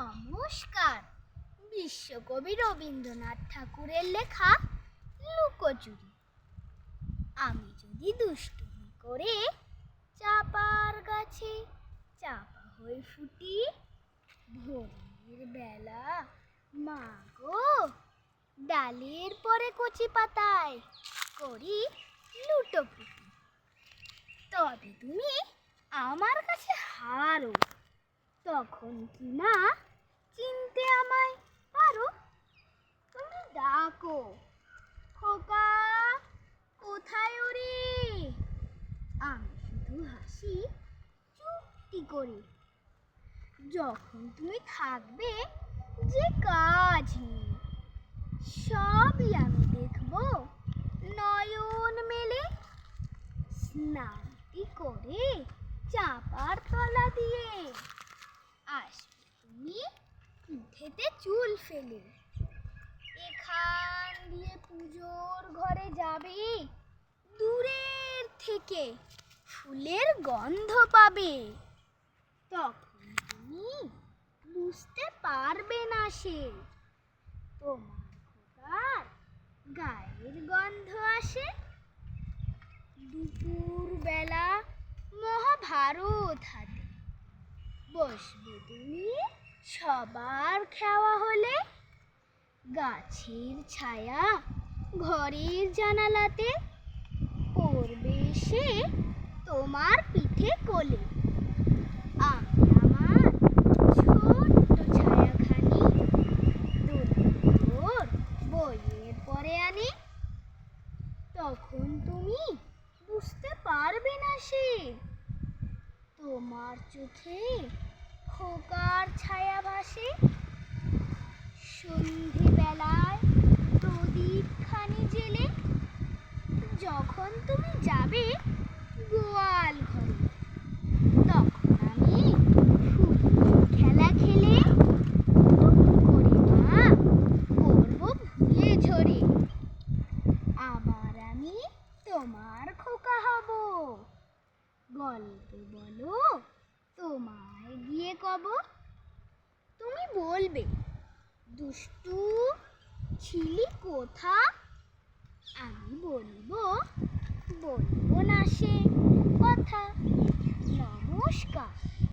নমস্কার। বিশ্বকবি রবীন্দ্রনাথ ঠাকুরের লেখা লুকোচুরি। আমি যদি দুষ্টুমি করে চাপার গাছে চাপা হয়ে ফুটি, ভোরের বেলা মা গো ডালের পরে কচি পাতায় করি লুটোপুটি, তবে তুমি আমার কাছে হারো। তখন কি না চিনতে আমায় পারো? তুমি ডাকো, খোকা কোথায় ওরে? আমি শুধু হাসি চুপটি করে। যখন তুমি থাকবে যে কাজ নেই, সবই আমি দেখবো নয়ন মেলে। স্নানটি করে চাপার তলা দিয়ে আসবে তুমি পিঠেতে চুল ফেলে। এখান দিয়ে পুজোর ঘরে যাবে, দূরের থেকে ফুলের গন্ধ পাবে। তখন তুমি বুঝতে পারবে না সে তোমার খোকার গায়ের গন্ধ আসে। দুপুর বেলা মহাভারত হাতে বসবে তুমি সবার খাওয়া হলে। গাছের ছায়া ঘরের জানালাতে পড়বে সে তোমার পিঠে কোলে। আমি আমার ছোট্ট ছায়াখানি দোর বইয়ের পরে আনি। তখন তুমি বুঝতে পারবে না সে তোমার চোখে খোকার ছায়া ভাসে। সন্ধেবেলায় প্রদীপ খানি জেলে যখন তুমি যাবে গোয়াল ঘরে, তখন আমি ফুলের খেলা খেলে করে মা করবো ভুলে ঝরে। আবার আমি তোমার খোকা হব, গল্প বলো তোমায় গিয়ে কব। তুমি বলবে দুষ্টু ছিলি কোথা? আমি বলবো না সে কথা। নমস্কার।